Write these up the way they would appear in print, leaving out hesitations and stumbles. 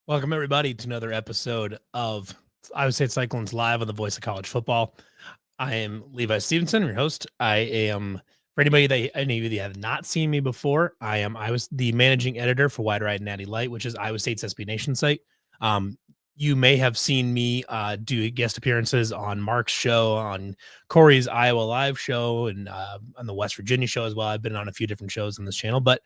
Welcome, everybody, to another episode of Iowa State Cyclones Live on the Voice of College Football. I am Levi Stevenson, your host. I am, for any of you that have not seen me before, I was the managing editor for Wide Right and Natty Light, which is Iowa State's SB Nation site. You may have seen me do guest appearances on Mark's show, on Corey's Iowa Live show, and on the West Virginia show as well. I've been on a few different shows on this channel, but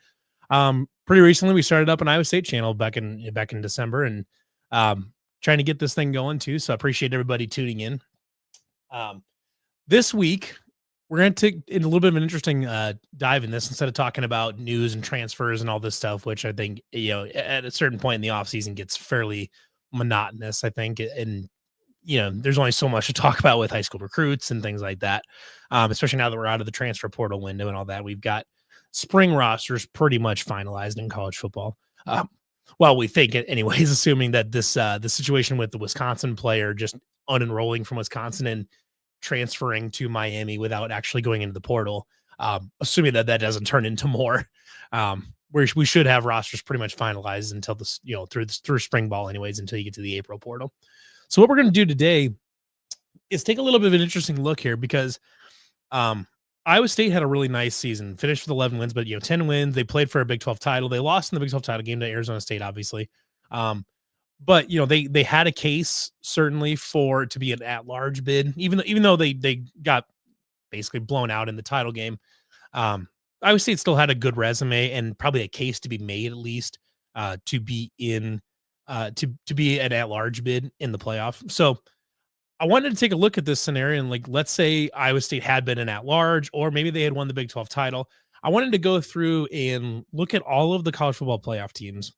pretty recently we started up an Iowa State channel back in December, and trying to get this thing going too. So I appreciate everybody tuning in. This week we're going to take in a little bit of an interesting dive in this instead of talking about news and transfers and all this stuff, which I think, at a certain point in the offseason gets fairly monotonous, I think. And, there's only so much to talk about with high school recruits and things like that. Especially now that we're out of the transfer portal window and all that. We've got spring rosters pretty much finalized in college football. Well, we think it anyways, assuming that the situation with the Wisconsin player just unenrolling from Wisconsin and transferring to Miami without actually going into the portal, assuming that doesn't turn into more, we should have rosters pretty much finalized until this, through spring ball anyways, until you get to the April portal. So what we're going to do today is take a little bit of an interesting look here because Iowa State had a really nice season, finished with 11 wins, but 10 wins. They played for a Big 12 title. They lost in the Big 12 title game to Arizona State, obviously. But they had a case certainly to be an at-large bid, even though they got basically blown out in the title game. Iowa State still had a good resume and probably a case to be made at least to be in to be an at-large bid in the playoff. So I wanted to take a look at this scenario and let's say Iowa State had been an at-large, or maybe they had won the Big 12 title. I wanted to go through and look at all of the college football playoff teams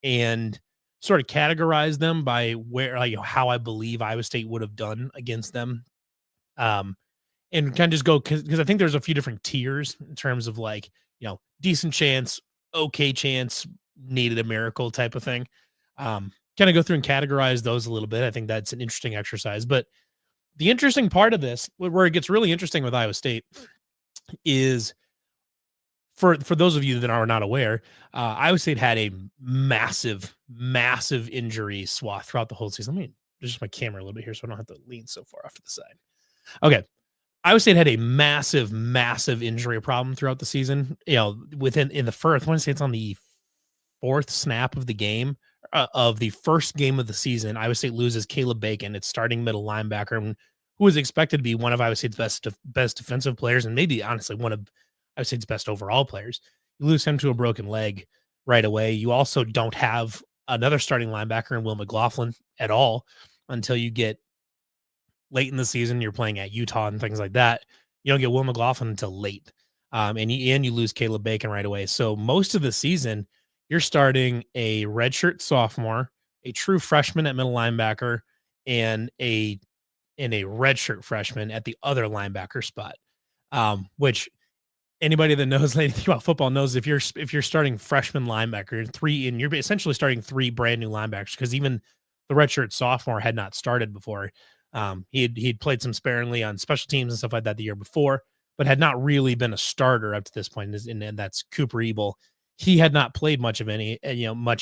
and sort of categorize them by where, how I believe Iowa State would have done against them. And kind of just go, because I think there's a few different tiers in terms of decent chance, okay chance, needed a miracle type of thing. Kind of go through and categorize those a little bit. I think that's an interesting exercise. But the interesting part of this, where it gets really interesting with Iowa State, is for those of you that are not aware, Iowa State had a massive injury swath throughout the whole season. Let me adjust my camera a little bit here so I don't have to lean so far off to the side. Okay. Iowa State had a massive injury problem throughout the season. In the first, I want to say it's on the fourth snap of the game, of the first game of the season, Iowa State loses Caleb Bacon, its starting middle linebacker, who was expected to be one of Iowa State's best defensive players, and maybe honestly one of Iowa State's best overall players. You lose him to a broken leg right away. You also don't have another starting linebacker in Will McLaughlin at all until you get late in the season. You're playing at Utah and things like that. You don't get Will McLaughlin until late, and you lose Caleb Bacon right away. So most of the season, you're starting a redshirt sophomore, a true freshman at middle linebacker, and a redshirt freshman at the other linebacker spot. Which anybody that knows anything about football knows if you're starting freshman linebacker and you're essentially starting three brand new linebackers, because even the redshirt sophomore had not started before. He'd played some sparingly on special teams and stuff like that the year before, but had not really been a starter up to this point. And that's Cooper Ebel. He had not played much at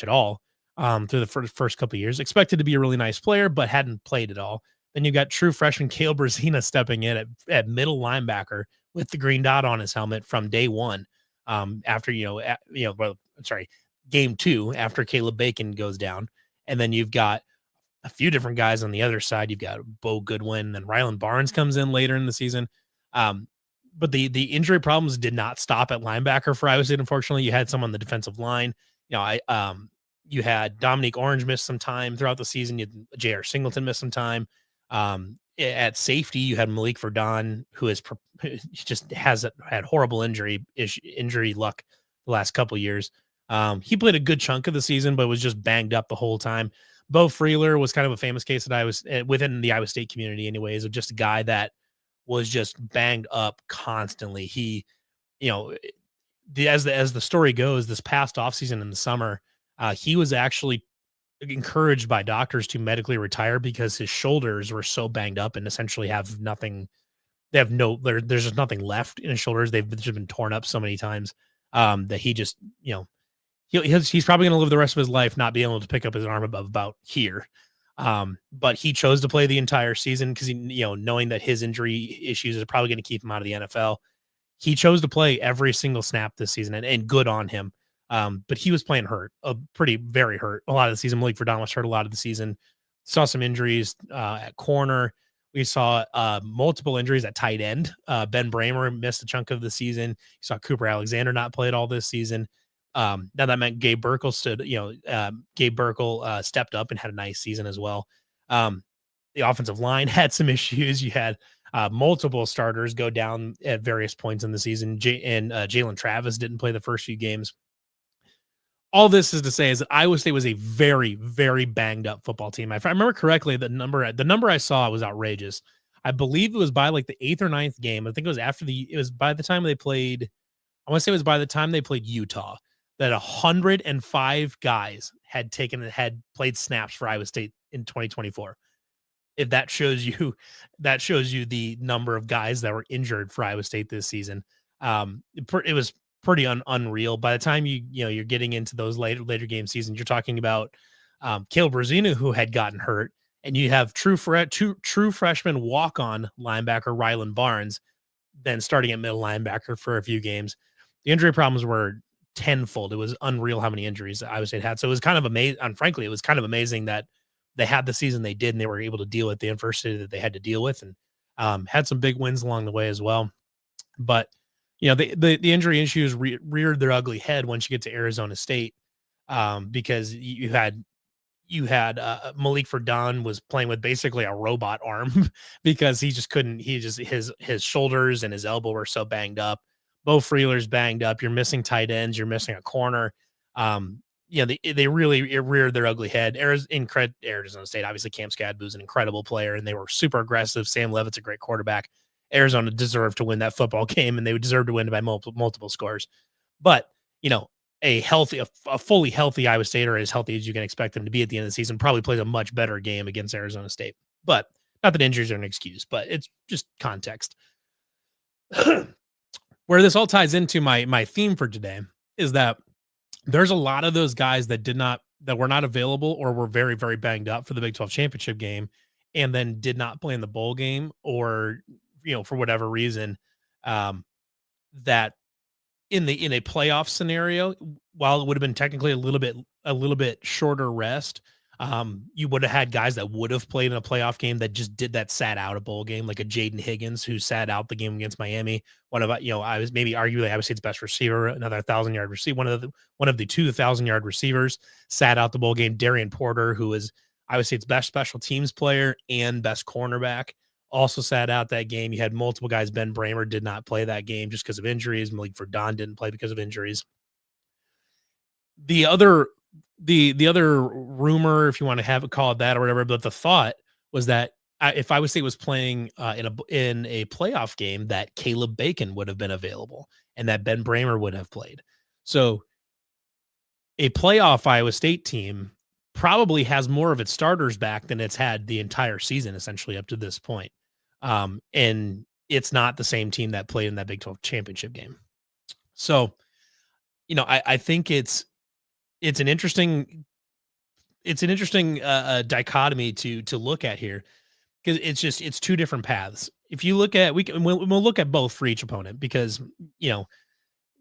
all through the first couple of years. Expected to be a really nice player, but hadn't played at all. Then you got true freshman Cale Brazina stepping in at middle linebacker with the green dot on his helmet from day one. After game two, after Caleb Bacon goes down, and then you've got a few different guys on the other side. You've got Bo Goodwin, and Ryland Barnes comes in later in the season. But the injury problems did not stop at linebacker for Iowa State. Unfortunately, you had some on the defensive line. You had Dominique Orange miss some time throughout the season. You had J.R. Singleton miss some time. At safety, you had Malik Verdon, who has had horrible injury luck the last couple of years. He played a good chunk of the season, but was just banged up the whole time. Bo Freeler was kind of a famous case that I was within the Iowa State community anyways, of just a guy that was just banged up constantly. He, as the story goes, this past offseason in the summer, he was actually encouraged by doctors to medically retire because his shoulders were so banged up and essentially have nothing. There's just nothing left in his shoulders. They've just been torn up so many times that he just, he's probably going to live the rest of his life not being able to pick up his arm above about here. But he chose to play the entire season because knowing that his injury issues are probably going to keep him out of the NFL. He chose to play every single snap this season, and good on him. But he was playing hurt, very hurt. A lot of the season, Malik Verdon was hurt a lot of the season. Saw some injuries at corner. We saw multiple injuries at tight end. Ben Bramer missed a chunk of the season. You saw Cooper Alexander not play at all this season. Now that meant Gabe Burkle stepped up and had a nice season as well. The offensive line had some issues. You had multiple starters go down at various points in the season. Jalen Travis didn't play the first few games. All this is to say is that Iowa State was a very, very banged up football team. If I remember correctly, the number I saw was outrageous. I believe it was by like the 8th or 9th game. I think it was by the time they played. I want to say it was by the time they played Utah that 105 guys had played snaps for Iowa State in 2024. If that shows you the number of guys that were injured for Iowa State this season. It was pretty unreal. By the time you're getting into those later game seasons, you're talking about Caleb Rosina, who had gotten hurt, and you have true freshman walk-on linebacker Rylan Barnes, then starting at middle linebacker for a few games. The injury problems were tenfold. It was unreal how many injuries Iowa State had. So it was kind of amazing. And frankly, it was kind of amazing that they had the season they did, and they were able to deal with the adversity that they had to deal with, and had some big wins along the way as well. But the injury issues reared their ugly head once you get to Arizona State, because you had Malik Verdon was playing with basically a robot arm because he just couldn't. His shoulders and his elbow were so banged up. Bo Freeler's banged up. You're missing tight ends. You're missing a corner. They really reared their ugly head. Arizona State, obviously Cam Skadboo's an incredible player, and they were super aggressive. Sam Levitt's a great quarterback. Arizona deserved to win that football game, and they would deserve to win by multiple scores. But a fully healthy Iowa State, or as healthy as you can expect them to be at the end of the season, probably plays a much better game against Arizona State. But not that injuries are an excuse, but it's just context. Where this all ties into my theme for today is that there's a lot of those guys that were not available or were very, very banged up for the Big 12 championship game, and then did not play in the bowl game, or for whatever reason, that in a playoff scenario, while it would have been technically a little bit shorter rest, you would have had guys that would have played in a playoff game that sat out a bowl game, like a Jaden Higgins, who sat out the game against Miami. I was maybe arguably Iowa State's best receiver, another 1,000-yard receiver, one of the 2,000-yard receivers, sat out the bowl game. Darian Porter, who is Iowa State's best special teams player and best cornerback, also sat out that game. You had multiple guys. Ben Bramer did not play that game just because of injuries. Malik Verdon didn't play because of injuries. The other rumor, if you want to call it that or whatever, but the thought was that if Iowa State was playing in a playoff game, that Caleb Bacon would have been available and that Ben Bramer would have played. So a playoff Iowa State team probably has more of its starters back than it's had the entire season, essentially up to this point. And it's not the same team that played in that Big 12 championship game. So, I think it's an interesting dichotomy to look at here, because it's two different paths. If you look at, we'll look at both for each opponent, because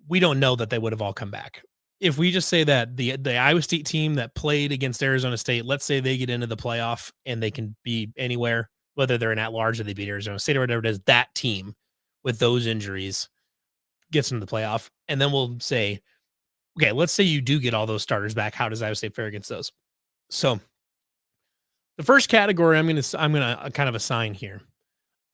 we don't know that they would have all come back. If we just say that the Iowa State team that played against Arizona State, let's say they get into the playoff and they can be anywhere, whether they're an at-large or they beat Arizona State or whatever it is, that team with those injuries gets into the playoff. And then we'll say, okay, let's say you do get all those starters back. How does Iowa State fare against those? So the first category I'm going to kind of assign here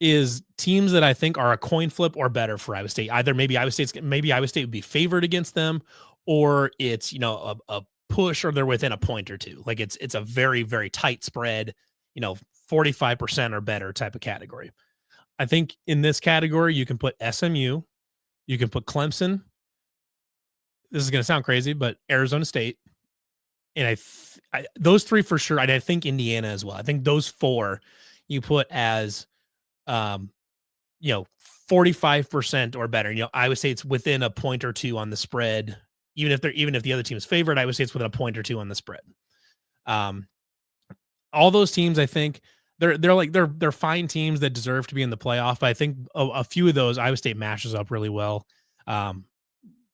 is teams that I think are a coin flip or better for Iowa State. Either maybe Iowa State would be favored against them, or it's a push, or they're within a point or two. Like it's a very, very tight spread, 45% or better type of category. I think in this category you can put SMU, you can put Clemson. This is going to sound crazy, but Arizona State, and those three for sure. I think Indiana as well. I think those four you put as 45% or better. Iowa State's within a point or two on the spread even if the other team is favored, Iowa State's within a point or two on the spread. Um, all those teams, I think they're fine teams that deserve to be in the playoff. But I think a few of those Iowa State matches up really well.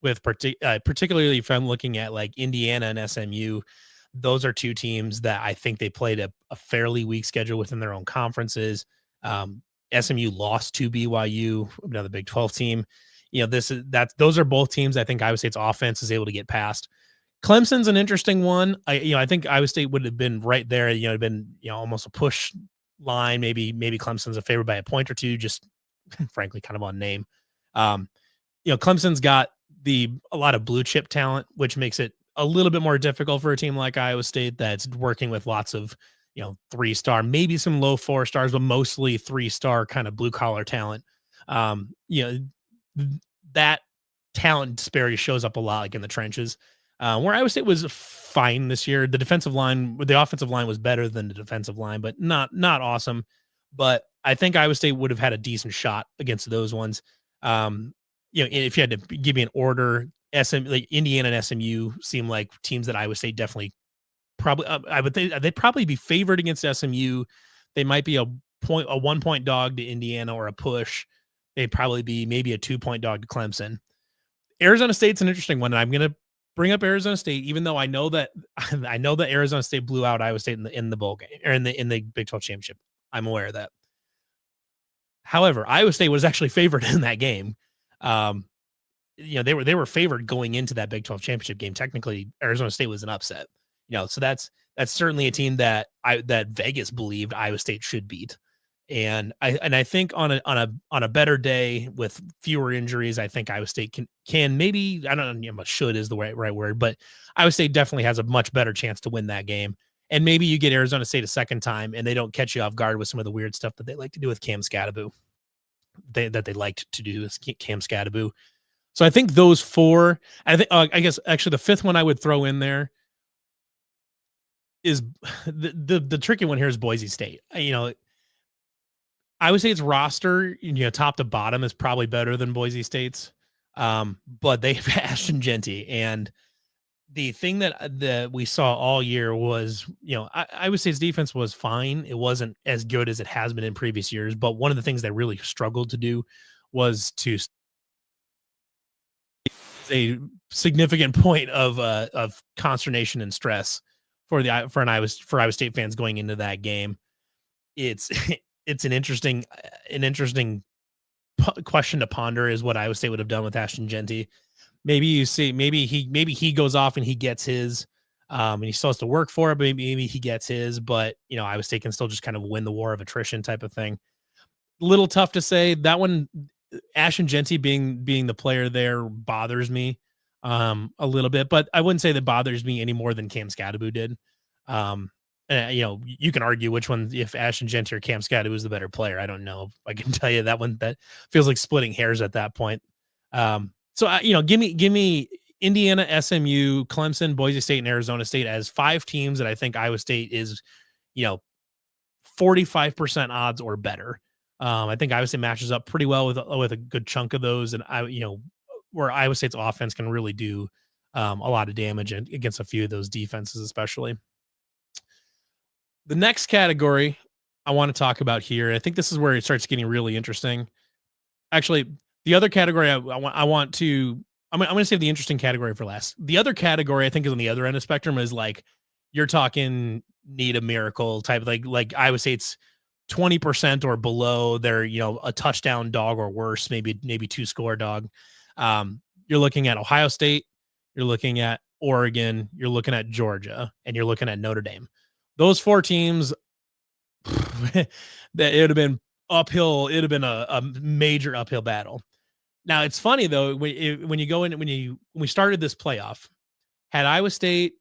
With particularly if I'm looking at like Indiana and SMU, those are two teams that I think they played a fairly weak schedule within their own conferences. SMU lost to BYU, another Big 12 team. Those are both teams I think Iowa State's offense is able to get past. Clemson's an interesting one. I think Iowa State would have been right there. It'd been almost a push line. Maybe Clemson's a favorite by a point or two, just frankly kind of on name. Clemson's got a lot of blue chip talent, which makes it a little bit more difficult for a team like Iowa State that's working with lots of 3-star, maybe some low 4 stars, but mostly 3-star kind of blue collar talent. That talent disparity shows up a lot like in the trenches. Where Iowa State was fine this year. The offensive line was better than the defensive line, but not awesome. But I think Iowa State would have had a decent shot against those ones. If you had to give me an order, Indiana and SMU seem like teams that Iowa State definitely probably. I would think they'd probably be favored against SMU. They might be a 1-point dog to Indiana or a push. They'd probably be maybe a 2-point dog to Clemson. Arizona State's an interesting one, and I'm going to bring up Arizona State, even though I know that Arizona State blew out Iowa State in the bowl game or in the Big 12 championship. I'm aware of that. However, Iowa State was actually favored in that game. They were favored going into that Big 12 championship game. Technically, Arizona State was an upset. So that's certainly a team that Vegas believed Iowa State should beat. And I think on a better day with fewer injuries, I think Iowa State can maybe, I don't know, should is the right word, but Iowa State definitely has a much better chance to win that game. And maybe you get Arizona State a second time and they don't catch you off guard with some of the weird stuff that they like to do with Cam Scatterbo. They liked to do with Cam Scatterbo. So I think those four, I guess actually the fifth one I would throw in there is the tricky one here is Boise State. I would say its roster, top to bottom is probably better than Boise State's. But they have Ashton Jeanty. And the thing that we saw all year was, I would say its defense was fine. It wasn't as good as it has been in previous years. But one of the things they really struggled to do was to a significant point of consternation and stress for Iowa State fans going into that game. It's an interesting question to ponder is what Iowa State would have done with Ashton Jeanty. Maybe he goes off and he gets his, and he still has to work for it, but maybe he gets his, but Iowa State can still just kind of win the war of attrition type of thing. Little tough to say. That one, Ashton Jeanty being the player there bothers me a little bit, but I wouldn't say that bothers me any more than Cam Scatterbo did. You can argue which one, if Ashton Jeanty or Cam Scatterbo is the better player. I don't know. I can tell you that one, that feels like splitting hairs at that point. Give me Indiana, SMU, Clemson, Boise State, and Arizona State as 5 teams that I think Iowa State is, 45% odds or better. I think Iowa State matches up pretty well with a good chunk of those, and where Iowa State's offense can really do a lot of damage against a few of those defenses, especially. The next category I want to talk about here, I think this is where it starts getting really interesting. Actually, the other category I'm going to save the interesting category for last. The other category I think is on the other end of the spectrum is like, you're talking need a miracle type, like Iowa State's 20% or below. They're, a touchdown dog or worse, maybe 2-score dog. You're looking at Ohio State, you're looking at Oregon, you're looking at Georgia, and you're looking at Notre Dame. Those 4 teams, that it would have been uphill. It would have been a major uphill battle. Now it's funny though, when you go in, when we started this playoff, had Iowa State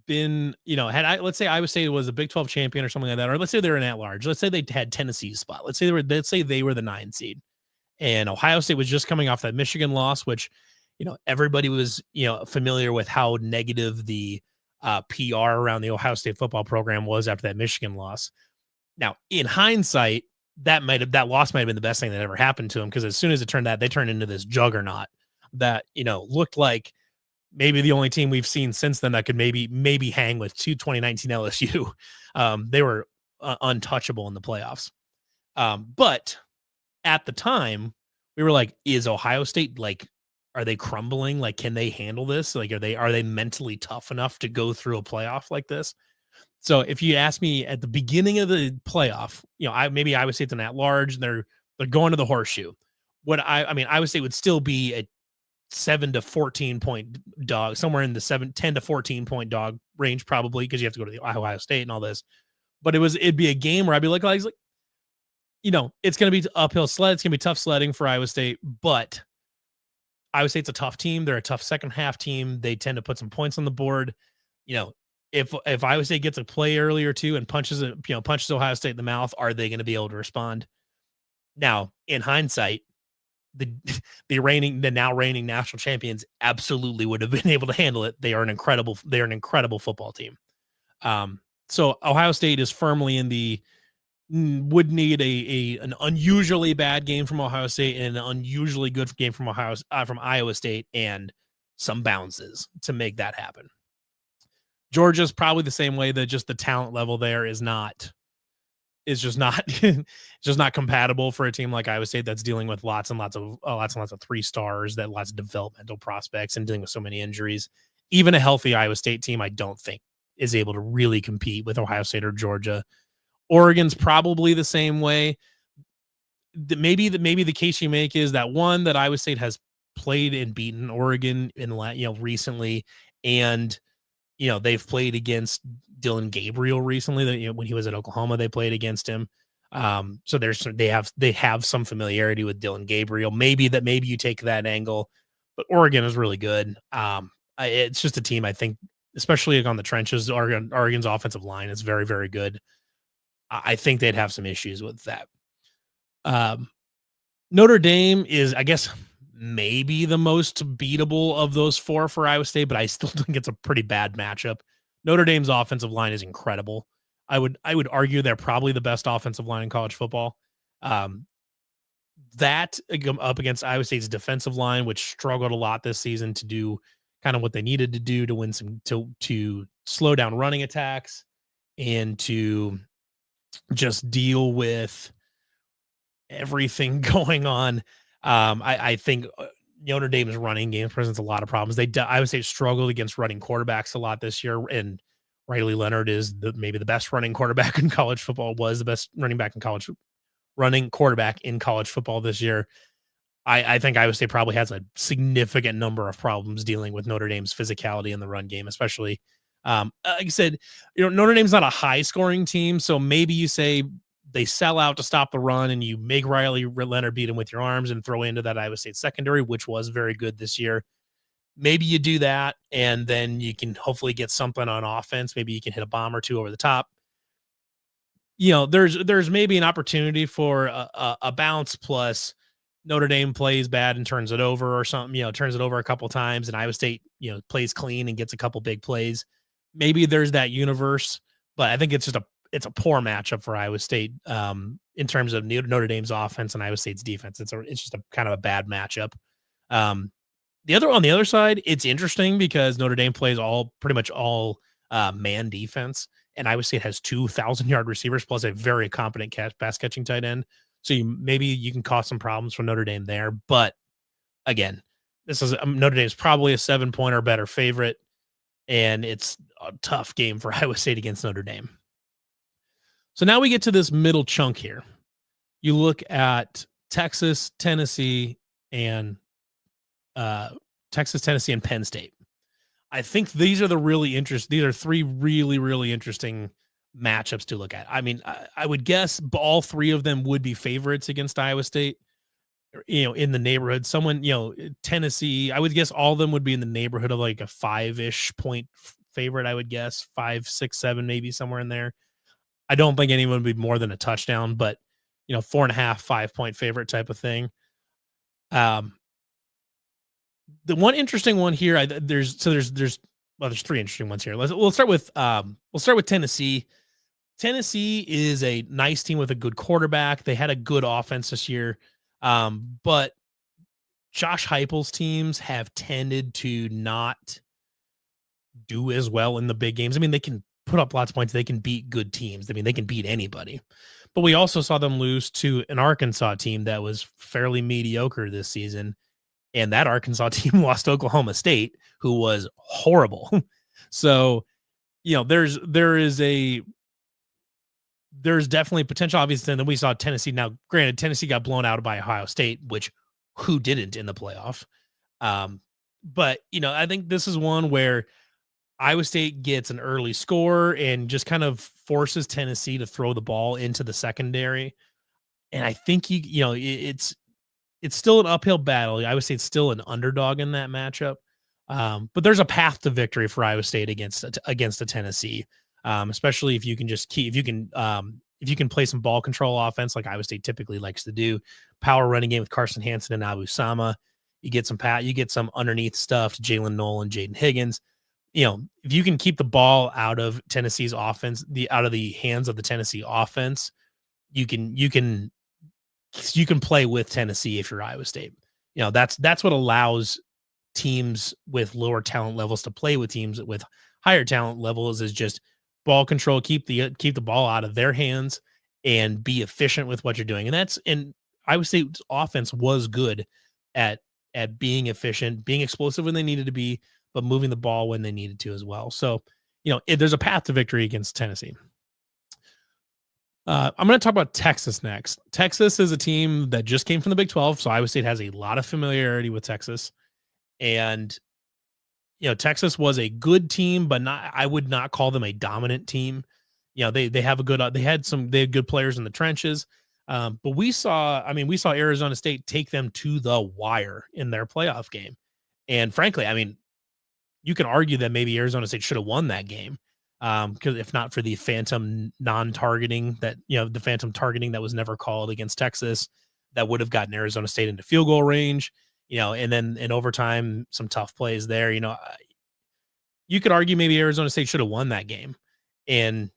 been, let's say Iowa State was a Big 12 champion or something like that, or let's say they're an at-large. Let's say they had Tennessee's spot. Let's say they were the 9 seed, and Ohio State was just coming off that Michigan loss, which everybody was familiar with how negative the PR around the Ohio State football program was after that Michigan loss. Now, in hindsight, that loss might have been the best thing that ever happened to them, because as soon as they turned into this juggernaut that looked like maybe the only team we've seen since then that could maybe hang with 2019 LSU. They were untouchable in the playoffs. But at the time, we were like, is Ohio State like, are they crumbling? Like, can they handle this? Like, are they mentally tough enough to go through a playoff like this? So if you ask me at the beginning of the playoff, maybe Iowa State's an at large, and they're going to the horseshoe. I mean, Iowa State would still be a 7 to 14 point dog, somewhere in the 10 to 14 point dog range, probably, because you have to go to the Ohio State and all this. But it'd be a game where I'd be like, it's going to be uphill sled. It's going to be tough sledding for Iowa State, but Iowa State's a tough team. They're a tough second half team. They tend to put some points on the board. If Iowa State gets a play early or two and punches Ohio State in the mouth, are they going to be able to respond? Now, in hindsight, the now reigning national champions absolutely would have been able to handle it. They're an incredible football team. So Ohio State is firmly in the would need an unusually bad game from Ohio State and an unusually good game from Iowa State and some bounces to make that happen. Georgia's probably the same way, that just the talent level there is just not compatible for a team like Iowa State that's dealing with lots and lots of 3-stars, that lots of developmental prospects, and dealing with so many injuries. Even a healthy Iowa State team, I don't think, is able to really compete with Ohio State or Georgia. Oregon's probably the same way. Maybe the case you make is that Iowa State has played and beaten Oregon recently, and they've played against Dylan Gabriel recently. When he was at Oklahoma, they played against him. So they have some familiarity with Dylan Gabriel. Maybe you take that angle, but Oregon is really good. It's just a team, I think, especially on the trenches. Oregon's offensive line is very, very good. I think they'd have some issues with that. Notre Dame is, I guess, maybe the most beatable of those four for Iowa State, but I still think it's a pretty bad matchup. Notre Dame's offensive line is incredible. I would argue they're probably the best offensive line in college football. That up against Iowa State's defensive line, which struggled a lot this season to do kind of what they needed to do to win to slow down running attacks and to just deal with everything going on. I think Notre Dame's running game presents a lot of problems. Iowa State struggled against running quarterbacks a lot this year, and Riley Leonard is maybe the best running quarterback in college football. Was the best running quarterback in college football this year. I think Iowa State probably has a significant number of problems dealing with Notre Dame's physicality in the run game, especially. Like I said, Notre Dame's not a high scoring team, so maybe you say they sell out to stop the run and you make Riley Leonard beat him with your arms and throw into that Iowa State secondary, which was very good this year. Maybe you do that, and then you can hopefully get something on offense. Maybe you can hit a bomb or two over the top. There's maybe an opportunity for a bounce, plus Notre Dame plays bad and turns it over or something, turns it over a couple times, and Iowa State, plays clean and gets a couple big plays. Maybe there's that universe, but I think it's a poor matchup for Iowa State in terms of Notre Dame's offense and Iowa State's defense. It's just a kind of a bad matchup. On the other side, it's interesting because Notre Dame plays pretty much all man defense, and Iowa State has 2,000-yard receivers plus a very competent pass catching tight end. So maybe you can cause some problems for Notre Dame there. But again, this is Notre Dame's probably a 7-point or better favorite, and it's a tough game for Iowa State against Notre Dame. So now we get to this middle chunk here. You look at Texas, Tennessee, and Penn State. I think these are these are three really, really interesting matchups to look at. I mean, I would guess all three of them would be favorites against Iowa State, in the neighborhood. Tennessee, I would guess all of them would be in the neighborhood of like a 5-ish point favorite. I would guess 5, 6, 7, maybe somewhere in there. I don't think anyone would be more than a touchdown, but 4.5, 5-point favorite type of thing. The one interesting one here, there's 3 interesting ones here. We'll start with Tennessee. Tennessee is a nice team with a good quarterback. They had a good offense this year, but Josh Heupel's teams have tended to not do as well in the big games. I mean, they can put up lots of points. They can beat good teams. I mean, they can beat anybody. But we also saw them lose to an Arkansas team that was fairly mediocre this season. And that Arkansas team lost to Oklahoma State, who was horrible. So, there's definitely potential, obviously. And then we saw Tennessee. Now, granted, Tennessee got blown out by Ohio State, which who didn't in the playoff? But I think this is one where Iowa State gets an early score and just kind of forces Tennessee to throw the ball into the secondary. And I think it's still an uphill battle. Iowa State's still an underdog in that matchup. But there's a path to victory for Iowa State against a Tennessee, especially if you can if you can play some ball control offense like Iowa State typically likes to do, power running game with Carson Hansen and Abu Sama. You get some underneath stuff to Jalen Noel and Jaden Higgins. If you can keep the ball out of Tennessee's offense, out of the hands of the Tennessee offense, you can play with Tennessee if you're Iowa State. That's what allows teams with lower talent levels to play with teams with higher talent levels, is just ball control, keep the ball out of their hands and be efficient with what you're doing. And Iowa State's offense was good at being efficient, being explosive when they needed to be, but moving the ball when they needed to as well. So, there's a path to victory against Tennessee. I'm going to talk about Texas next. Texas is a team that just came from the Big 12, so Iowa State has a lot of familiarity with Texas. And, Texas was a good team, but I would not call them a dominant team. They have they had good players in the trenches. But we saw Arizona State take them to the wire in their playoff game. And frankly, I mean, you can argue that maybe Arizona State should have won that game. Because if not for the phantom non-targeting the phantom targeting that was never called against Texas, that would have gotten Arizona State into field goal range, and then in overtime, some tough plays there. You could argue maybe Arizona State should have won that game. And,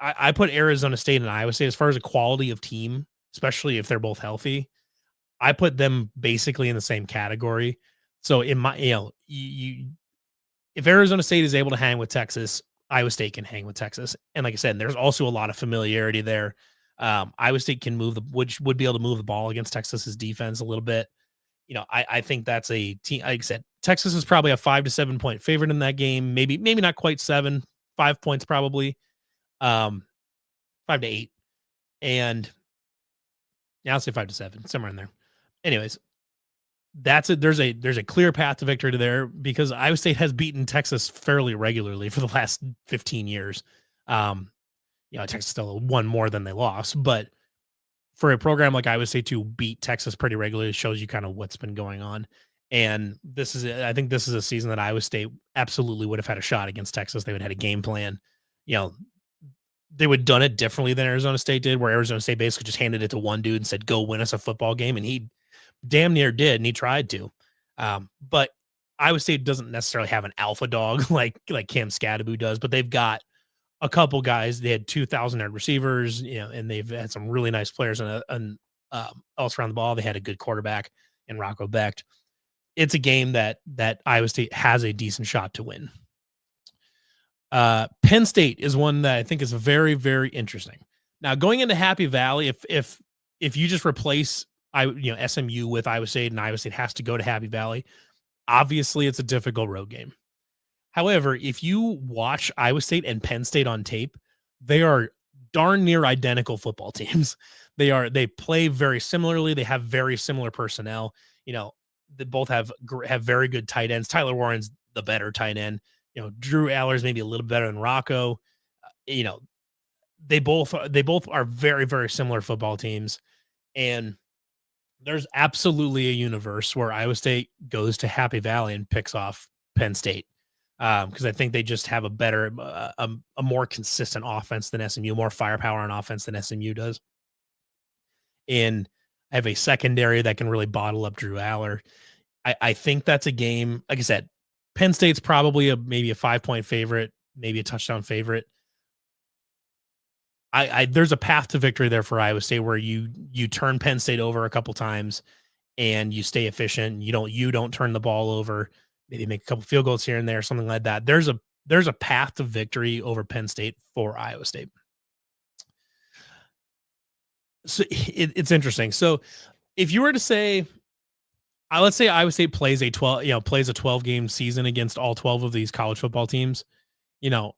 I put Arizona State and Iowa State as far as a quality of team, especially if they're both healthy. I put them basically in the same category. So in my, if Arizona State is able to hang with Texas, Iowa State can hang with Texas. And like I said, there's also a lot of familiarity there. Iowa State can would be able to move the ball against Texas's defense a little bit. I think that's a team. Like I said, Texas is probably a 5 to 7 point favorite in that game. Maybe not quite 7, 5 points probably, 5 to 8, and I'll say 5 to 7, somewhere in there. Anyways, that's it. There's a clear path to victory there because Iowa State has beaten Texas fairly regularly for the last 15 years. Texas still won more than they lost, but for a program like Iowa State to beat Texas pretty regularly shows you kind of what's been going on. And I think this is a season that Iowa State absolutely would have had a shot against Texas. They would have had a game plan. They would have done it differently than Arizona State did, where Arizona State basically just handed it to one dude and said, go win us a football game. And he damn near did, and he tried to. But Iowa State doesn't necessarily have an alpha dog like Cam Scadaboo does, but they've got a couple guys. They had 2,000-yard receivers, and they've had some really nice players and else around the ball. They had a good quarterback in Rocco Becht. It's a game that Iowa State has a decent shot to win. Penn State is one that I think is very, very interesting. Now, going into Happy Valley, if you just replace SMU with Iowa State and Iowa State has to go to Happy Valley, obviously it's a difficult road game. However, if you watch Iowa State and Penn State on tape, they are darn near identical football teams. They play very similarly. They have very similar personnel. They both have very good tight ends. Tyler Warren's the better tight end. Drew Aller's maybe a little better than Rocco. They both are very, very similar football teams. And there's absolutely a universe where Iowa State goes to Happy Valley and picks off Penn State. Because I think they just have a better, a more consistent offense than SMU, more firepower on offense than SMU does. And have a secondary that can really bottle up Drew Aller. I think that's a game. Like I said, Penn State's probably maybe a 5-point favorite, maybe a touchdown favorite. There's a path to victory there for Iowa State where you turn Penn State over a couple times and you stay efficient. You don't turn the ball over. maybe make a couple field goals here and there, something like that. There's a path to victory over Penn State for Iowa State. So it's interesting. So if you were to say, let's say Iowa State plays a 12 game season against all 12 of these college football teams, you know,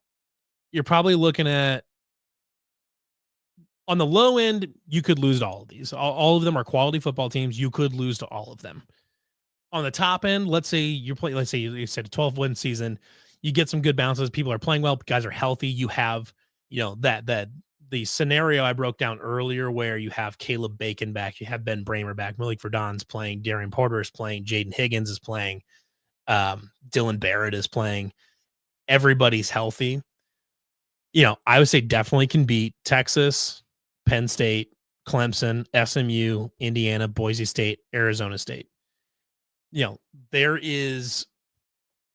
you're probably looking at, on the low end, you could lose to all of these. All of them are quality football teams. You could lose to all of them. On the top end, let's say you said a 12-win season, you get some good bounces. People are playing well. Guys are healthy. You have, that the scenario I broke down earlier where you have Caleb Bacon back, you have Ben Bramer back, Malik Verdon's playing, Darian Porter is playing, Jaden Higgins is playing, Dylan Barrett is playing. Everybody's healthy. I would say definitely can beat Texas, Penn State, Clemson, SMU, Indiana, Boise State, Arizona State. There is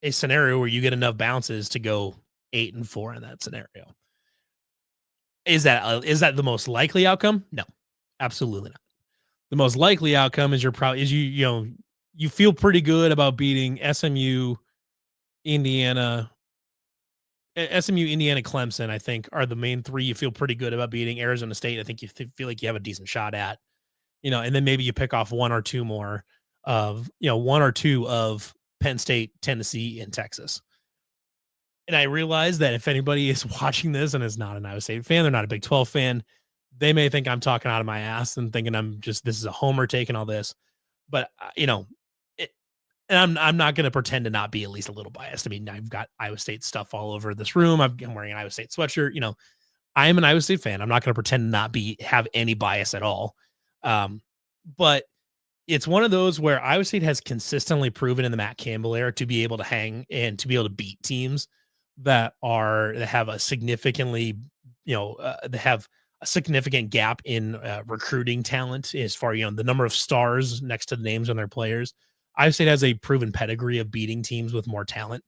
a scenario where you get enough bounces to go 8-4 in that scenario. Is that the most likely outcome? No, absolutely not. The most likely outcome is you feel pretty good about beating SMU, Indiana, Clemson, I think, are the main three you feel pretty good about beating. Arizona State, I think you feel like you have a decent shot at, and then maybe you pick off one or two of Penn State, Tennessee, and Texas. And I realize that if anybody is watching this and is not an Iowa State fan, they're not a Big 12 fan, they may think I'm talking out of my ass and thinking this is a homer take and all this. But, and I'm not going to pretend to not be at least a little biased. I mean, I've got Iowa State stuff all over this room. I'm wearing an Iowa State sweatshirt. I am an Iowa State fan. I'm not going to pretend to not have any bias at all. But it's one of those where Iowa State has consistently proven in the Matt Campbell era to be able to hang and to be able to beat teams that have a significantly, they have a significant gap in recruiting talent as far, the number of stars next to the names on their players. Iowa State has a proven pedigree of beating teams with more talent,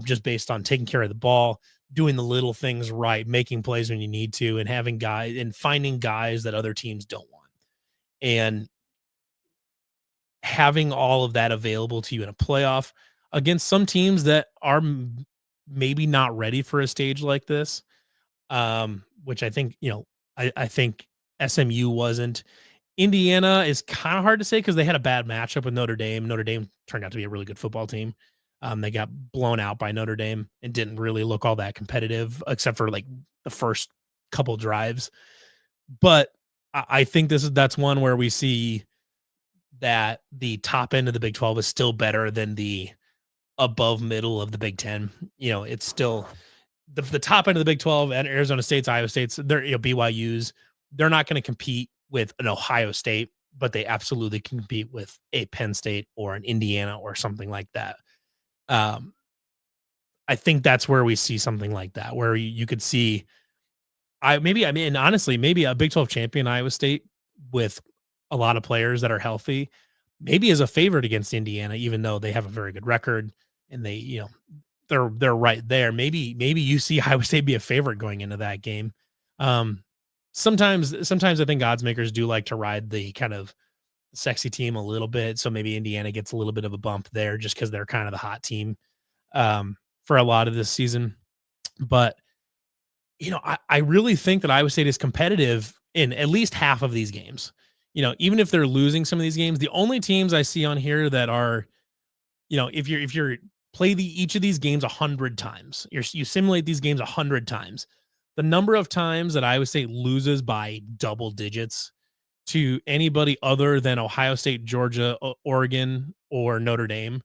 just based on taking care of the ball, doing the little things right, making plays when you need to, and having guys and finding guys that other teams don't want. And having all of that available to you in a playoff against some teams that are maybe not ready for a stage like this, which I think, I think SMU wasn't. Indiana is kind of hard to say because they had a bad matchup with Notre Dame. Notre Dame turned out to be a really good football team. They got blown out by Notre Dame and didn't really look all that competitive except for like the first couple drives. But I think that's one where we see that the top end of the Big 12 is still better than the above middle of the Big 10. It's still the top end of the Big 12 and Arizona State's, Iowa State's, they're BYU's. They're not going to compete with an Ohio State, but they absolutely can compete with a Penn State or an Indiana or something like that. I think that's where we see something like that, where you could see honestly, maybe a Big 12 champion Iowa State with a lot of players that are healthy, maybe as a favorite against Indiana, even though they have a very good record and they, they're right there. Maybe you see Iowa State be a favorite going into that game. Sometimes I think odds makers do like to ride the kind of sexy team a little bit. So maybe Indiana gets a little bit of a bump there just because they're kind of the hot team for a lot of this season. But, I really think that Iowa State is competitive in at least half of these games. Even if they're losing some of these games, the only teams I see on here that are, if you're play each of these games 100 times, you simulate these games 100 times, the number of times that Iowa State loses by double digits to anybody other than Ohio State, Georgia, Oregon, or Notre Dame,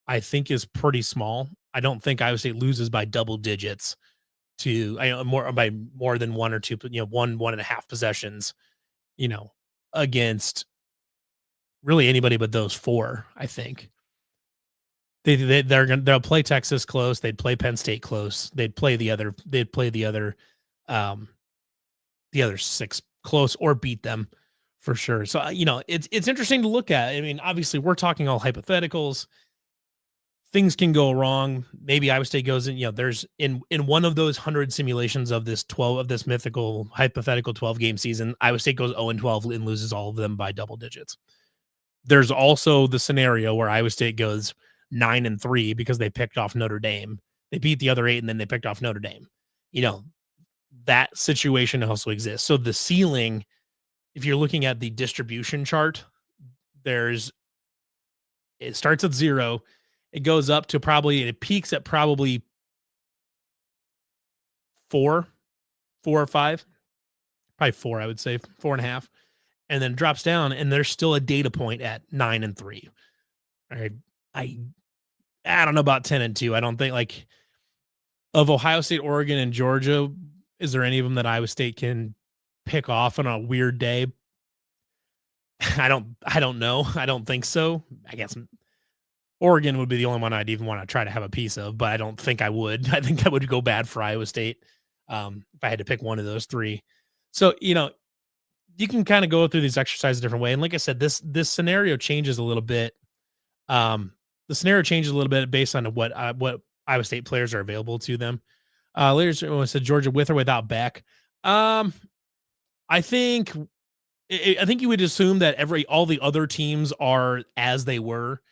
I think is pretty small. I don't think Iowa State loses by double digits to more than one or two, 1.5 possessions, against really anybody but those four. I think they'll play Texas close. They'd play Penn State close. They'd play the other 6 close or beat them for sure. So, it's interesting to look at. I mean, obviously we're talking all hypotheticals. Things can go wrong. Maybe Iowa State goes in, there's in one of those 100 simulations of this mythical hypothetical 12 game season, Iowa State goes 0-12 and loses all of them by double digits. There's also the scenario where Iowa State goes 9-3 because they picked off Notre Dame. They beat the other 8 and then they picked off Notre Dame. You know, that situation also exists. So the ceiling, if you're looking at the distribution chart, there's it starts at 0, it goes up to probably it peaks at probably 4, 4 or 5, probably 4, I would say 4.5, and then drops down, and there's still a data point at 9-3. All right, I I don't know about 10-2. I don't think like of Ohio State, Oregon, and Georgia. Is there any of them that Iowa State can pick off on a weird day? I don't know. I don't think so. I guess Oregon would be the only one I'd even want to try to have a piece of, but I don't think I would. I think that would go bad for Iowa State if I had to pick one of those 3. So, you can kind of go through these exercises a different way. And like I said, this scenario changes a little bit. The scenario changes a little bit based on what Iowa State players are available to them. Later said Georgia with or without Beck. I think you would assume that all the other teams are as they were.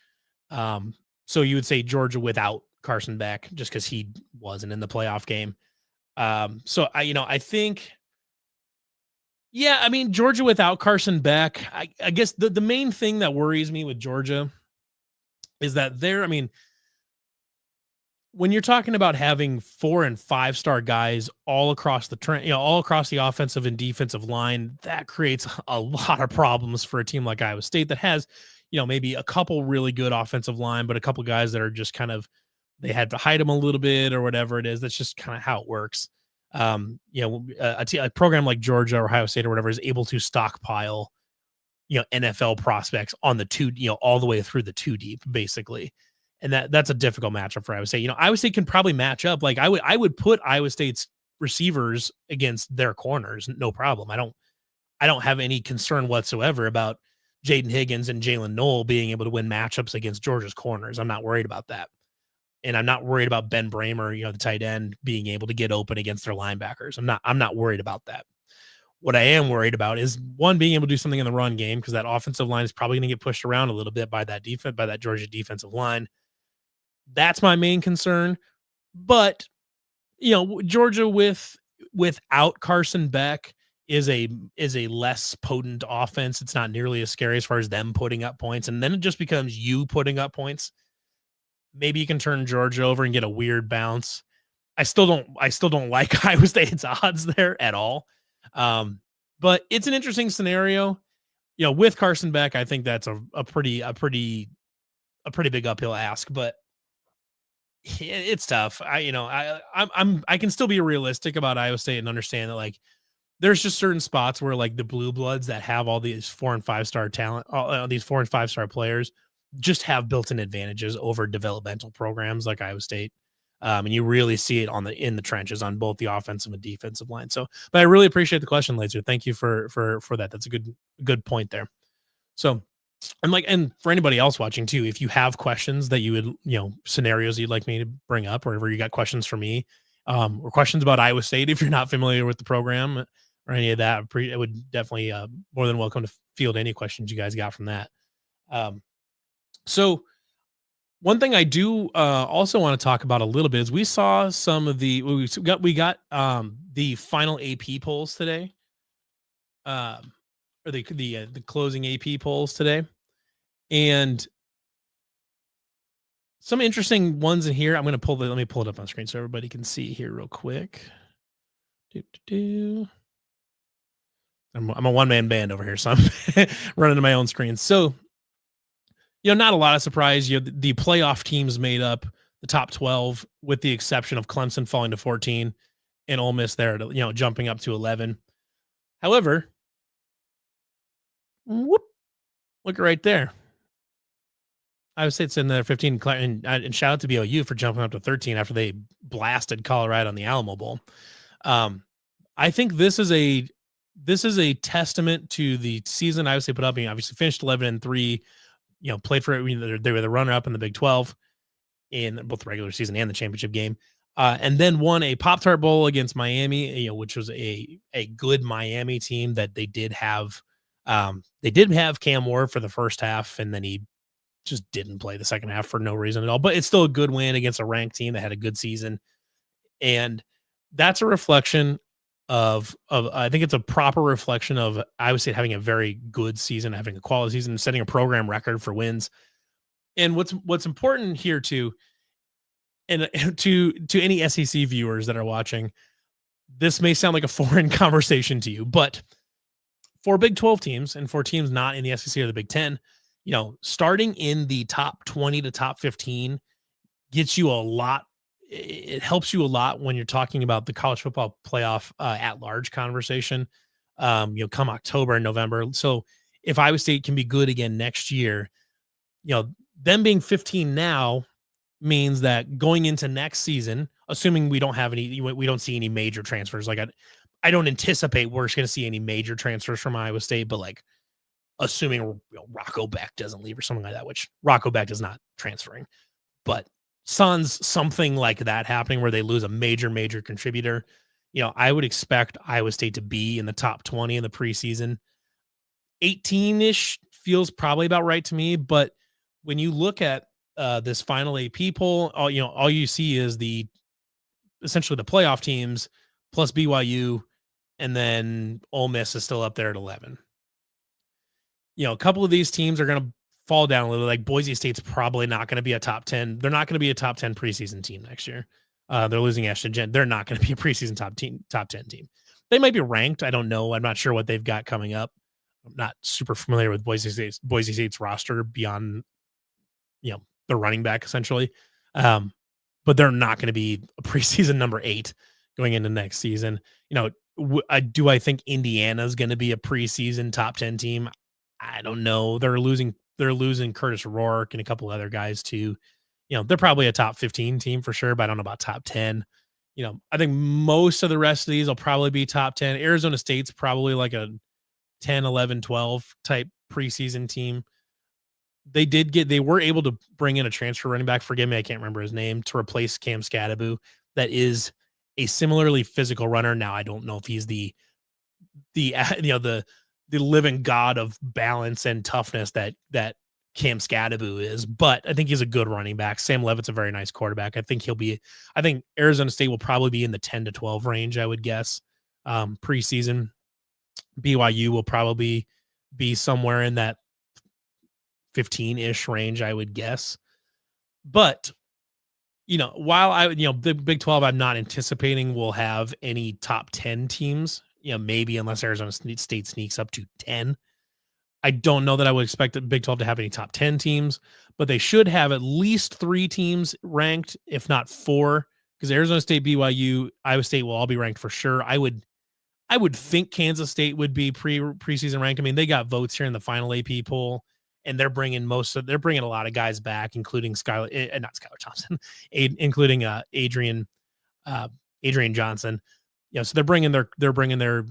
So you would say Georgia without Carson Beck just because he wasn't in the playoff game. So I think, yeah, I mean, Georgia without Carson Beck, I guess the main thing that worries me with Georgia is that when you're talking about having 4 and 5-star guys all across the all across the offensive and defensive line, that creates a lot of problems for a team like Iowa State that has, maybe a couple really good offensive line, but a couple guys that are just kind of, they had to hide them a little bit or whatever it is. That's just kind of how it works. A program like Georgia or Ohio State or whatever is able to stockpile, NFL prospects on the 2, all the way through the 2 deep, basically. And that's a difficult matchup for Iowa State. Iowa State can probably match up. Like I would put Iowa State's receivers against their corners, no problem. I don't have any concern whatsoever about Jaden Higgins and Jalen Knoll being able to win matchups against Georgia's corners. I'm not worried about that. And I'm not worried about Ben Bramer, the tight end, being able to get open against their linebackers. I'm not worried about that. What I am worried about is, one, being able to do something in the run game, because that offensive line is probably going to get pushed around a little bit by that Georgia defensive line. That's my main concern. But, Georgia without Carson Beck is a less potent offense. It's not nearly as scary as far as them putting up points. And then it just becomes you putting up points. Maybe you can turn Georgia over and get a weird bounce. I still don't like Iowa State's odds there at all. But it's an interesting scenario. With Carson Beck, I think that's a pretty big uphill ask, but it's tough. I can still be realistic about Iowa State and understand that, like, there's just certain spots where, like, the blue bloods that have all these 4 and 5-star talent, these 4 and 5-star players, just have built-in advantages over developmental programs like Iowa State. And you really see it in the trenches on both the offensive and defensive line. So, but I really appreciate the question, Laser. Thank you for that. That's a good point there. So, and for anybody else watching too, if you have questions that you would, scenarios you'd like me to bring up, or if you got questions for me, or questions about Iowa State, if you're not familiar with the program or any of that, I would definitely more than welcome to field any questions you guys got from that. So one thing I do also want to talk about a little bit is we saw some of we got the final AP polls today, or the closing AP polls today, and some interesting ones in here. Let me pull it up on screen so everybody can see here real quick. I'm a one-man band over here, so I'm running to my own screen. So, not a lot of surprise. The playoff teams made up the top 12, with the exception of Clemson falling to 14 and Ole Miss there, jumping up to 11. However, look right there. Iowa State's in there 15, and shout out to BOU for jumping up to 13 after they blasted Colorado in the Alamo Bowl. I think this is a testament to the season Iowa State put up. Obviously finished 11-3. Played for it. They were the runner-up in the Big 12 in both the regular season and the championship game, and then won a Pop-Tart Bowl against Miami, which was a good Miami team that they did have. They did have Cam Ward for the first half, and then he just didn't play the second half for no reason at all. But it's still a good win against a ranked team that had a good season. And that's a reflection of I think it's a proper reflection of Iowa State having a very good season, having a quality season, setting a program record for wins. And what's important here too, and to any SEC viewers that are watching, this may sound like a foreign conversation to you, but for Big 12 teams and for teams not in the SEC or the Big 10, starting in the top 20 to top 15 gets you a lot. It helps you a lot when you're talking about the college football playoff at large conversation, come October and November. So if Iowa State can be good again next year, them being 15 now means that going into next season, assuming we don't see any major transfers, like I don't anticipate we're going to see any major transfers from Iowa State, but like assuming Rocco Beck doesn't leave or something like that, which Rocco Beck is not transferring, but Suns, something like that happening where they lose a major contributor, I would expect Iowa State to be in the top 20 in the preseason. 18-ish feels probably about right to me, but when you look at this final AP poll, all you see is essentially the playoff teams plus BYU, and then Ole Miss is still up there at 11. A couple of these teams are going to fall down a little. Like Boise State's probably not going to be a top 10. They're not going to be a top 10 preseason team next year. They're losing Ashton Jen. They're not going to be a preseason top 10 team. They might be ranked. I don't know. I'm not sure what they've got coming up. I'm not super familiar with Boise State's roster beyond, their running back essentially. But they're not going to be a preseason number 8 going into next season. Do I think Indiana's going to be a preseason top 10 team? I don't know. They're losing Curtis Rourke and a couple other guys too. They're probably a top 15 team for sure, but I don't know about top 10. I think most of the rest of these will probably be top 10. Arizona State's probably like a 10, 11, 12 type preseason team. They were able to bring in a transfer running back. Forgive me, I can't remember his name, to replace Cam Scadaboo. That is a similarly physical runner. Now, I don't know if he's the living god of balance and toughness that Cam Scadaboo is, but I think he's a good running back. Sam Levitt's a very nice quarterback. I think Arizona State will probably be in the 10 to 12 range, I would guess. Preseason, BYU will probably be somewhere in that 15-ish range, I would guess. But, while the Big 12, I'm not anticipating will have any top 10 teams, maybe unless Arizona State sneaks up to 10. I don't know that I would expect the Big 12 to have any top 10 teams, but they should have at least 3 teams ranked, if not 4, because Arizona State, BYU, Iowa State will all be ranked for sure. I would think Kansas State would be preseason ranked. I mean, they got votes here in the final AP poll, and they're bringing a lot of guys back, including not Skylar Thompson, including Adrian Johnson. So they're bringing their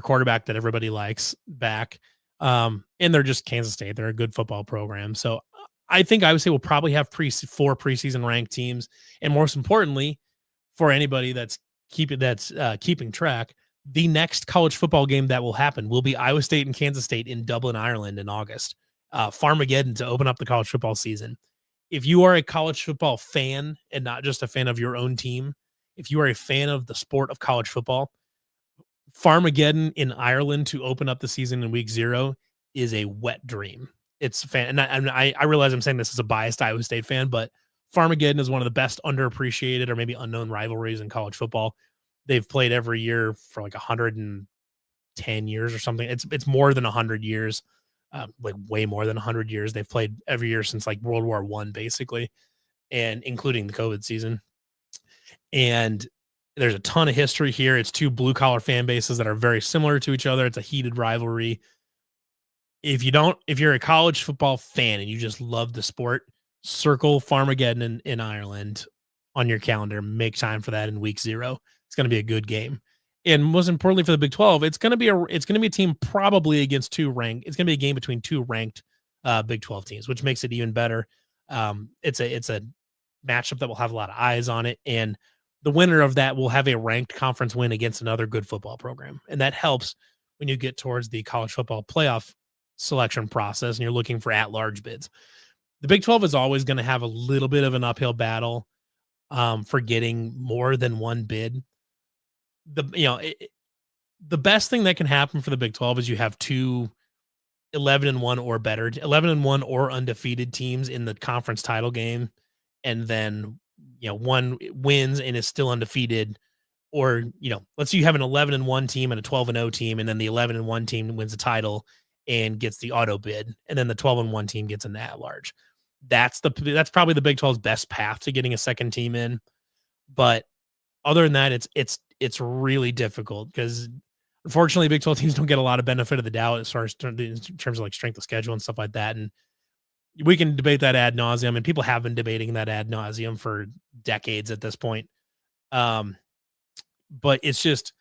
quarterback that everybody likes back. And they're just Kansas State. They're a good football program. So I think Iowa State will probably have 4 preseason ranked teams. And most importantly, for anybody that's keeping track, the next college football game that will happen will be Iowa State and Kansas State in Dublin, Ireland in August. Farmageddon to open up the college football season. If you are a college football fan and not just a fan of your own team, if you are a fan of the sport of college football, Farmageddon in Ireland to open up the season in week 0 is a wet dream. It's fan, and I realize I'm saying this as a biased Iowa State fan, but Farmageddon is one of the best underappreciated or maybe unknown rivalries in college football. They've played every year for like 110 years or something. It's more than 100 years, like way more than 100 years. They've played every year since like World War I, basically, and including the COVID season. And there's a ton of history here. It's 2 blue collar fan bases that are very similar to each other. It's a heated rivalry. If you're a college football fan and you just love the sport, circle Farmageddon in Ireland on your calendar. Make time for that in week 0. It's going to be a good game. And most importantly for the Big 12, it's going to be a team probably against 2 ranked. It's going to be a game between 2 ranked Big 12 teams, which makes it even better. It's a matchup that will have a lot of eyes on it, and the winner of that will have a ranked conference win against another good football program. And that helps when you get towards the college football playoff selection process and you're looking for at-large bids. The Big 12 is always going to have a little bit of an uphill battle for getting more than one bid. The best thing that can happen for the Big 12 is you have two 11-1 or better, 11-1 or undefeated teams in the conference title game, and then one wins and is still undefeated, or let's say you have an 11-1 team and a 12-0 team, and then the 11-1 team wins the title and gets the auto bid, and then the 12-1 team gets an at large. That's probably the Big 12's best path to getting a second team in. But other than that, it's really difficult because unfortunately Big 12 teams don't get a lot of benefit of the doubt as far as in terms of like strength of schedule and stuff like that. And we can debate that ad nauseum, and people have been debating that ad nauseum for decades at this point. But it's just,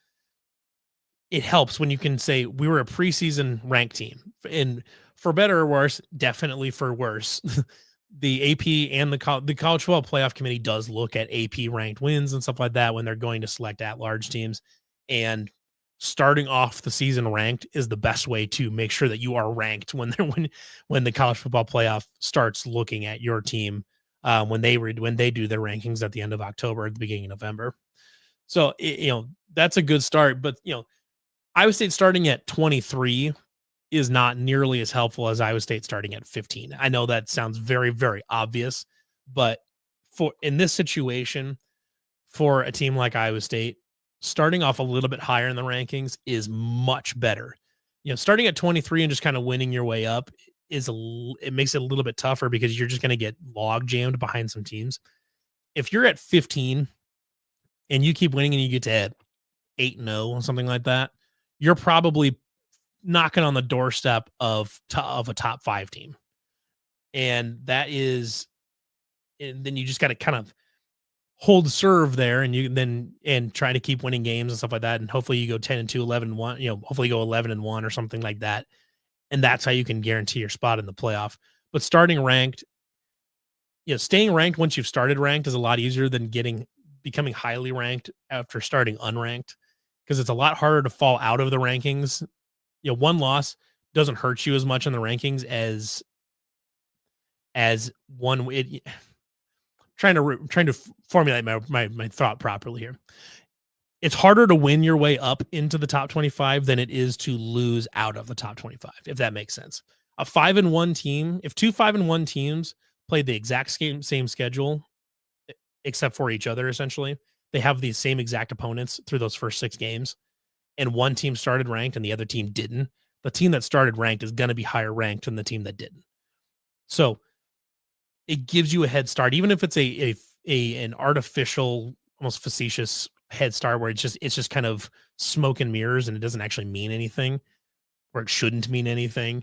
it helps when you can say we were a preseason ranked team, and for better or worse, definitely for worse. The AP and the college football playoff committee does look at AP ranked wins and stuff like that when they're going to select at-large teams. And starting off the season ranked is the best way to make sure that you are ranked when the college football playoff starts looking at your team when they do their rankings at the end of October, at the beginning of November. So that's a good start. But Iowa State starting at 23 is not nearly as helpful as Iowa State starting at 15. I know that sounds very, very obvious, but in this situation, for a team like Iowa State, starting off a little bit higher in the rankings is much better. Starting at 23 and just kind of winning your way up it makes it a little bit tougher because you're just going to get log jammed behind some teams. If you're at 15 and you keep winning and you get to 8-0 or something like that, you're probably knocking on the doorstep of a top 5 team. And then you just got to kind of hold serve there, and try to keep winning games and stuff like that. And hopefully you go 10-2, 11-1, hopefully you go 11-1 or something like that. And that's how you can guarantee your spot in the playoff. But starting ranked, staying ranked once you've started ranked is a lot easier than becoming highly ranked after starting unranked, because it's a lot harder to fall out of the rankings. One loss doesn't hurt you as much in the rankings as one. Trying to formulate my thought properly here. It's harder to win your way up into the top 25 than it is to lose out of the top 25, if that makes sense. A 5-1 team, if two 5-1 teams played the exact same schedule, except for each other, essentially, they have the same exact opponents through those first 6 games, and one team started ranked and the other team didn't, the team that started ranked is going to be higher ranked than the team that didn't. So it gives you a head start, even if it's an artificial, almost facetious head start where it's just kind of smoke and mirrors and it doesn't actually mean anything, or it shouldn't mean anything.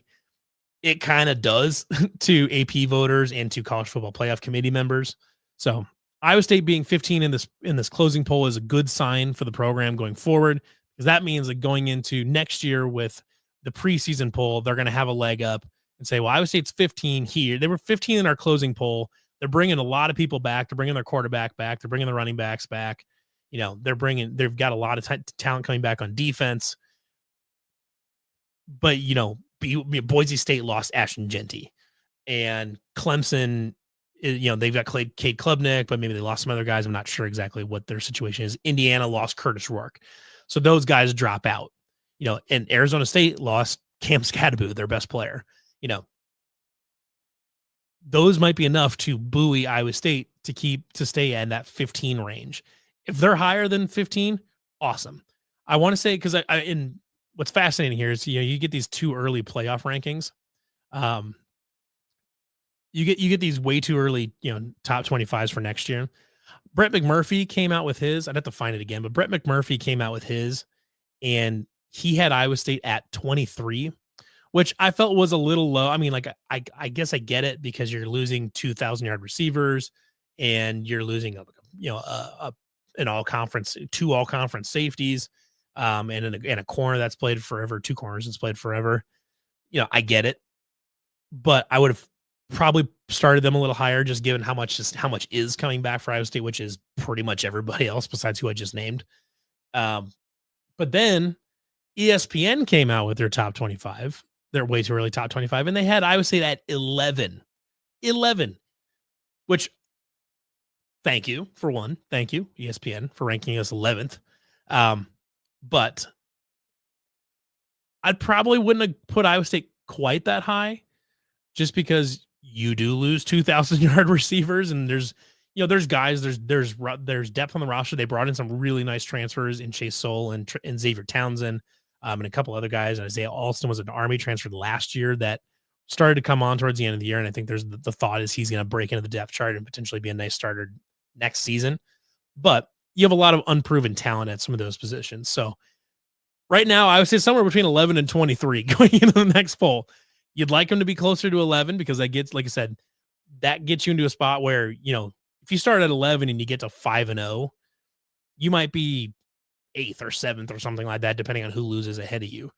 It kind of does to AP voters and to college football playoff committee members. So Iowa State being 15 in this closing poll is a good sign for the program going forward, because that means that going into next year with the preseason poll, they're going to have a leg up and say, well, Iowa State's 15 here. They were 15 in our closing poll. They're bringing a lot of people back. They're bringing their quarterback back. They're bringing the running backs back. They've got a lot of talent coming back on defense. But, Boise State lost Ashton Genty, and Clemson, they've got Cade Klubnik, but maybe they lost some other guys. I'm not sure exactly what their situation is. Indiana lost Curtis Rourke. So those guys drop out, and Arizona State lost Cam Scadaboo, their best player. Those might be enough to buoy Iowa State to stay in that 15 range. If they're higher than 15, awesome. I want to say, because in what's fascinating here is, you get these too early playoff rankings. You get these way too early, top 25s for next year. Brett McMurphy came out with his. I'd have to find it again, but Brett McMurphy came out with his, and he had Iowa State at 23, which I felt was a little low. I mean, like, I guess I get it, because you're losing 2,000-yard receivers, and you're losing an all-conference, 2 all-conference safeties, and a corner that's played forever, 2 corners that's played forever. I get it, but I would have probably started them a little higher, just given how much is coming back for Iowa State, which is pretty much everybody else besides who I just named. But then ESPN came out with their top 25, They're way too early top 25. And they had Iowa State at 11. 11, which thank you for one. Thank you, ESPN, for ranking us 11th. But I probably wouldn't have put Iowa State quite that high just because you do lose 2,000-yard receivers. And there's guys, there's depth on the roster. They brought in some really nice transfers in Chase Soul and Xavier Townsend, and a couple other guys. Isaiah Alston was an Army transfer last year that started to come on towards the end of the year. And I think there's the thought is he's going to break into the depth chart and potentially be a nice starter next season. But you have a lot of unproven talent at some of those positions. So right now, I would say somewhere between 11 and 23 going into the next poll. You'd like them to be closer to 11 because that gets, like I said, that gets you into a spot where, if you start at 11 and you get to 5-0, you might be 8th or 7th or something like that, depending on who loses ahead of you.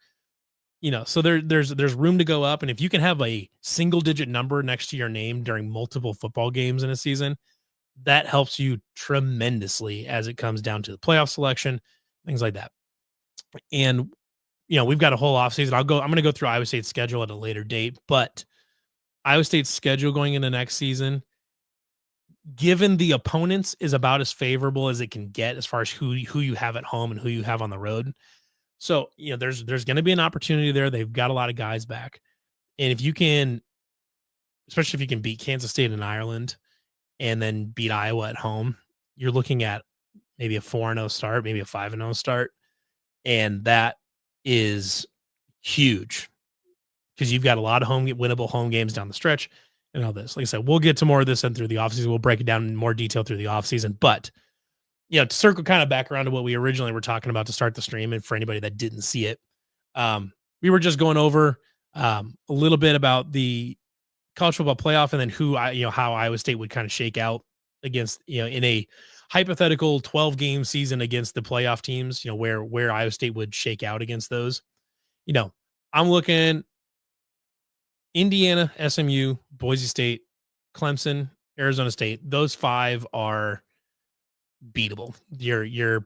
So there's room to go up. And if you can have a single digit number next to your name during multiple football games in a season, that helps you tremendously as it comes down to the playoff selection, things like that. And, we've got a whole offseason. I'm going to go through Iowa State's schedule at a later date, but Iowa State's schedule going into next season, given the opponents, is about as favorable as it can get as far as who you have at home and who you have on the road. So, there's going to be an opportunity there. They've got a lot of guys back. And if you can, especially if you can beat Kansas State and Ireland and then beat Iowa at home, you're looking at maybe a 4-0 start, maybe a 5-0 start. And that is huge because you've got a lot of winnable home games down the stretch and all this. Like I said, we'll get to more of this and through the offseason. We'll break it down in more detail through the offseason. But, to circle kind of back around to what we originally were talking about to start the stream, and for anybody that didn't see it, we were just going over a little bit about the college football playoff and then how Iowa State would kind of shake out against, in a hypothetical 12-game season against the playoff teams, where Iowa State would shake out against those. I'm looking Indiana, SMU, Boise State, Clemson, Arizona State. Those 5 are beatable. You're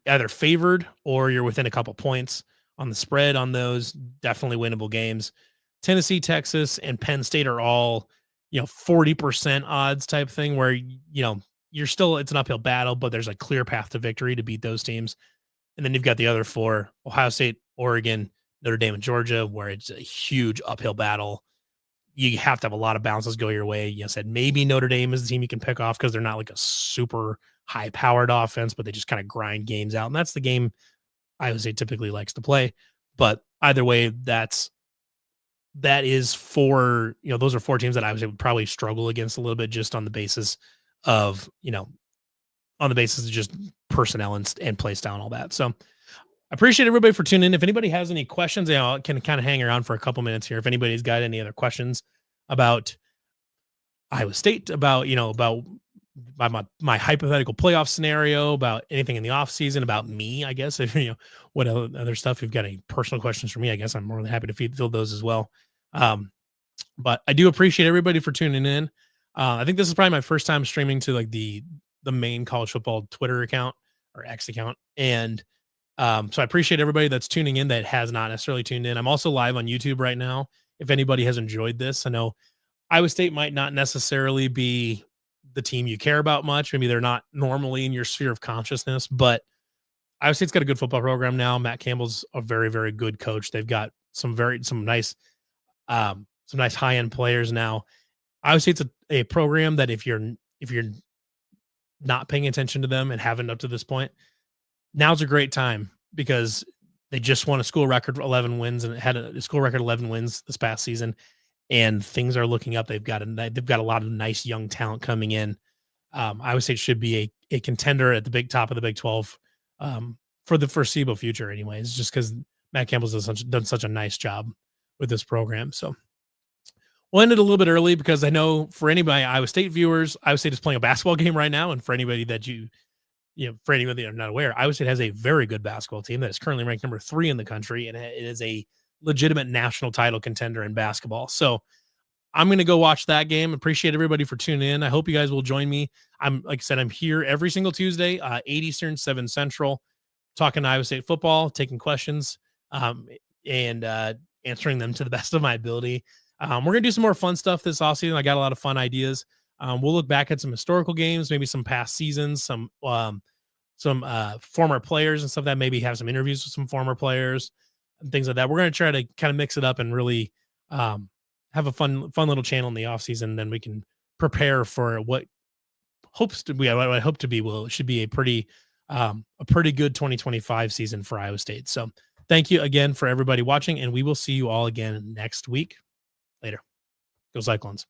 either favored or you're within a couple points on the spread on those. Definitely winnable games. Tennessee, Texas, and Penn State are all, 40% odds type thing where, you're still, it's an uphill battle, but there's a clear path to victory to beat those teams. And then you've got the other 4, Ohio State, Oregon, Notre Dame, and Georgia, where it's a huge uphill battle. You have to have a lot of bounces go your way. You said maybe Notre Dame is the team you can pick off because they're not like a super high-powered offense, but they just kind of grind games out. And that's the game Iowa State typically likes to play. But either way, that is 4, those are 4 teams that Iowa State would probably struggle against a little bit just on the basis of, just personnel and play style and all that. So I appreciate everybody for tuning in. If anybody has any questions, I can kind of hang around for a couple minutes here. If anybody's got any other questions about Iowa State, about my hypothetical playoff scenario, about anything in the off season, about me, I guess, if what other stuff, if you've got any personal questions for me, I guess I'm more than happy to field those as well. But I do appreciate everybody for tuning in. I think this is probably my first time streaming to like the main college football Twitter account or X account. And so I appreciate everybody that's tuning in that has not necessarily tuned in. I'm also live on YouTube right now. If anybody has enjoyed this, I know Iowa State might not necessarily be the team you care about much. Maybe they're not normally in your sphere of consciousness, but Iowa State's got a good football program now. Matt Campbell's a very, very good coach. They've got some nice high-end players now. Iowa State's a program that if you're not paying attention to them and haven't up to this point, now's a great time because they just won a school record 11 wins and had a school record 11 wins this past season, and things are looking up. They've got a lot of nice young talent coming in. Iowa State should be a contender at the top of the Big 12 for the foreseeable future, anyways, just because Matt Campbell's done such a nice job with this program. So we'll end it a little bit early because I know for anybody, Iowa State viewers, Iowa State is playing a basketball game right now. And for anybody that for anybody that are not aware, Iowa State has a very good basketball team that is currently ranked number 3 in the country. And it is a legitimate national title contender in basketball. So I'm going to go watch that game. Appreciate everybody for tuning in. I hope you guys will join me. Like I said, I'm here every single Tuesday, 8 Eastern, 7 Central, talking Iowa State football, taking questions, and answering them to the best of my ability. We're gonna do some more fun stuff this offseason. I got a lot of fun ideas. We'll look back at some historical games, maybe some past seasons, some former players and stuff that maybe have some interviews with some former players and things like that. We're going to try to kind of mix it up and really have a fun little channel in the off season. Then we can prepare for what hopes to be, what I hope to be, should be a pretty good 2025 season for Iowa State. So thank you again for everybody watching, and we will see you all again next week. Later. Go Cyclones.